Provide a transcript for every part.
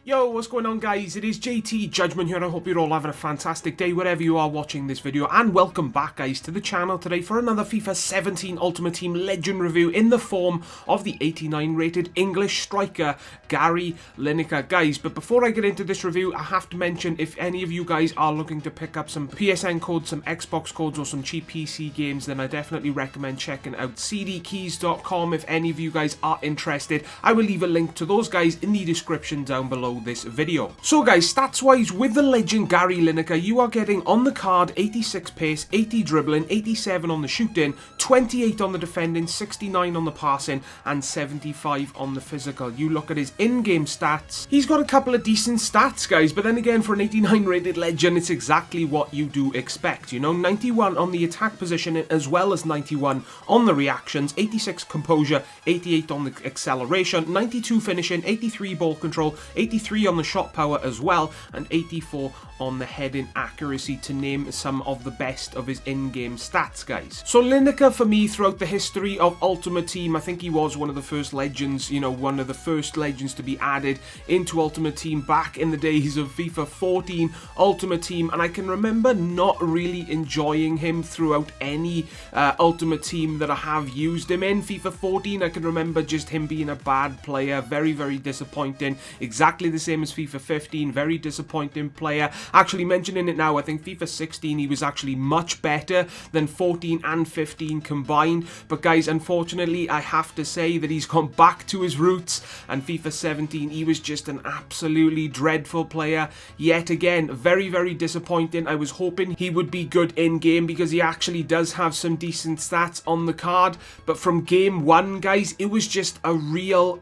Yo, what's going on guys? It is JTJudgment here and I hope you're all having a fantastic day wherever you are watching this video, and welcome back guys to the channel today for another FIFA 17 Ultimate Team Legend review in the form of the 89 rated English striker Gary Lineker. Guys, but before I get into this review, I have to mention, if any of you guys are looking to pick up some PSN codes, some Xbox codes or some cheap PC games, then I definitely recommend checking out cdkeys.com. if any of you guys are interested. I will leave a link to those guys in the description down below this video. So guys, stats wise, with the legend Gary Lineker, you are getting on the card 86 pace, 80 dribbling, 87 on the shooting, 28 on the defending, 69 on the passing, and 75 on the physical. You look at his in-game stats, he's got a couple of decent stats guys, but then again, for an 89 rated legend, it's exactly what you do expect, you know. 91 on the attack position as well as 91 on the reactions, 86 composure, 88 on the acceleration, 92 finishing, 83 ball control, 83 on the shot power as well, and 84 on the heading accuracy, to name some of the best of his in-game stats guys. So Lineker, for me, throughout the history of Ultimate Team, I think he was one of the first legends, you know, one of the first legends to be added into Ultimate Team back in the days of FIFA 14 Ultimate Team, and I can remember not really enjoying him throughout any Ultimate Team that I have used him in. FIFA 14, I can remember just him being a bad player, very, very disappointing, exactly the same as FIFA 15, very disappointing player. Actually, mentioning it now, I think FIFA 16 he was actually much better than 14 and 15 combined, but guys, unfortunately I have to say that he's gone back to his roots, and FIFA 17 he was just an absolutely dreadful player yet again. Very, very disappointing. I was hoping he would be good in game because he actually does have some decent stats on the card, but from game one guys, it was just a real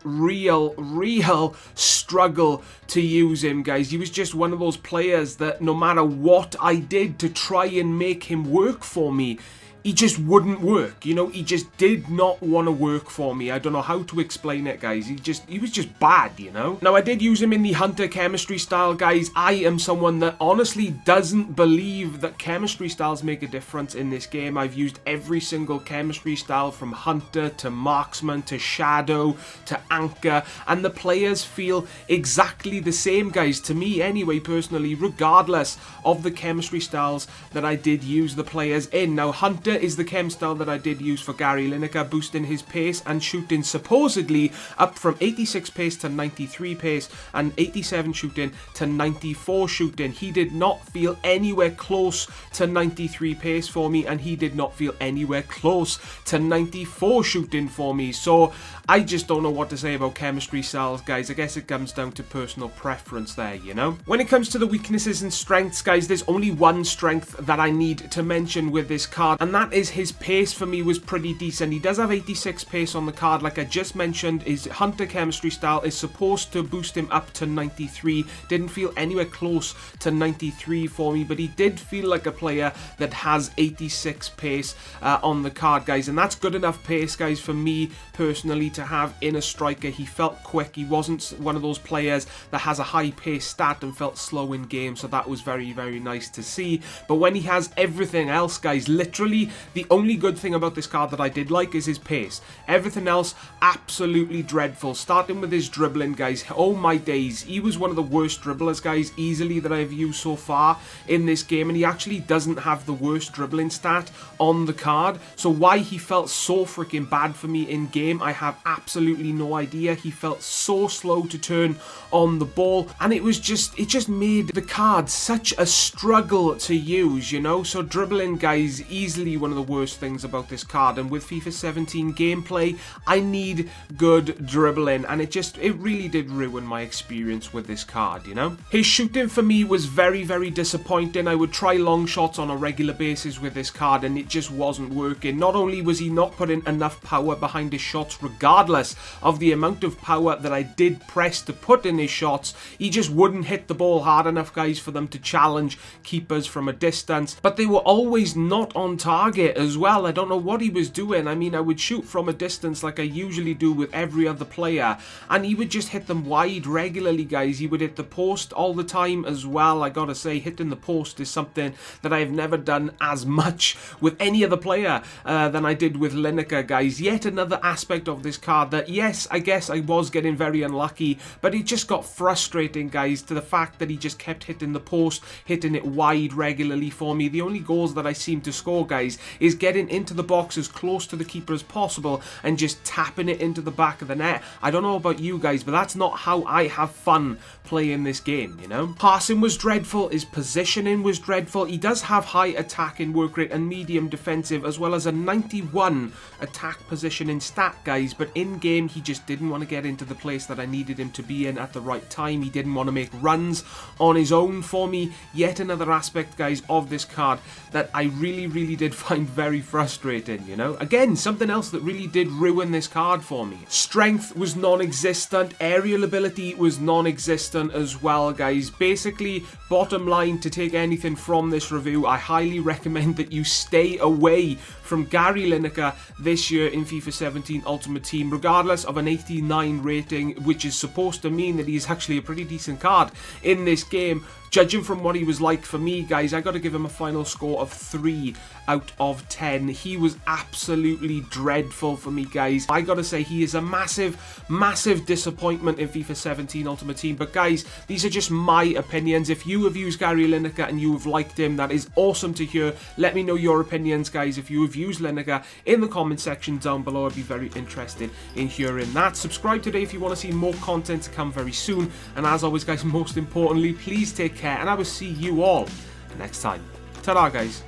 struggle to use him guys. He was just one of those players that no matter what I did to try and make him work for me, he just wouldn't work, you know. He just did not want to work for me. I don't know how to explain it guys. He was just bad, you know. Now I did use him in the Hunter chemistry style guys. I am someone that honestly doesn't believe that chemistry styles make a difference in this game. I've used every single chemistry style from Hunter to Marksman to Shadow to Anchor, and the players feel exactly the same guys, to me anyway, personally, regardless of the chemistry styles that I did use the players in. Now Hunter is the chem style that I did use for Gary Lineker, boosting his pace and shooting supposedly up from 86 pace to 93 pace and 87 shooting to 94 shooting. He did not feel anywhere close to 93 pace for me, and he did not feel anywhere close to 94 shooting for me. So I just don't know what to say about chemistry styles guys. I guess it comes down to personal preference there, you know. When it comes to the weaknesses and strengths guys, there's only one strength that I need to mention with this card, and that is his pace. For me was pretty decent. He does have 86 pace on the card, like I just mentioned. His Hunter chemistry style is supposed to boost him up to 93. Didn't feel anywhere close to 93 for me, but he did feel like a player that has 86 pace on the card guys, and that's good enough pace guys for me personally to have in a striker. He felt quick. He wasn't one of those players that has a high pace stat and felt slow in game, so that was very, very nice to see. But when he has everything else guys, literally the only good thing about this card that I did like is his pace. Everything else absolutely dreadful, starting with his dribbling guys. Oh my days, he was one of the worst dribblers guys easily that I've used so far in this game, and he actually doesn't have the worst dribbling stat on the card. So why he felt so freaking bad for me in game, I have absolutely no idea. He felt so slow to turn on the ball, and it just made the card such a struggle to use, you know. So dribbling guys, easily one of the worst things about this card, and with FIFA 17 gameplay I need good dribbling, and it really did ruin my experience with this card, you know. His shooting for me was very, very disappointing. I would try long shots on a regular basis with this card and it just wasn't working. Not only was he not putting enough power behind his shots, regardless of the amount of power that I did press to put in his shots, he just wouldn't hit the ball hard enough guys for them to challenge keepers from a distance, but they were always not on target target as well. I don't know what he was doing. I mean, I would shoot from a distance like I usually do with every other player, and he would just hit them wide regularly, guys. He would hit the post all the time as well. I gotta say, hitting the post is something that I have never done as much with any other player than I did with Lineker, guys. Yet another aspect of this card that, yes, I guess I was getting very unlucky, but it just got frustrating, guys, to the fact that he just kept hitting the post, hitting it wide regularly for me. The only goals that I seem to score, guys, is getting into the box as close to the keeper as possible and just tapping it into the back of the net. I don't know about you guys, but that's not how I have fun playing this game, you know? Passing was dreadful, his positioning was dreadful. He does have high attacking work rate and medium defensive, as well as a 91 attack positioning stat, guys, but in game he just didn't want to get into the place that I needed him to be in at the right time. He didn't want to make runs on his own for me. Yet another aspect, guys, of this card that I really did find very frustrating, you know? Again, something else that really did ruin this card for me. Strength was non-existent, aerial ability was non-existent as well, guys. Basically, bottom line, to take anything from this review, I highly recommend that you stay away from Gary Lineker this year in FIFA 17 Ultimate Team, regardless of an 89 rating, which is supposed to mean that he's actually a pretty decent card in this game. Judging from what he was like for me, guys, I got to give him a final score of 3 out of 10. He was absolutely dreadful for me, guys. I got to say, he is a massive disappointment in FIFA 17 Ultimate Team. But, guys, these are just my opinions. If you have used Gary Lineker and you have liked him, that is awesome to hear. Let me know your opinions, guys, if you have used Lineker in the comment section down below. I'd be very interested in hearing that. Subscribe today if you want to see more content to come very soon. And as always, guys, most importantly, please take care, and I will see you all next time. Ta-da, guys.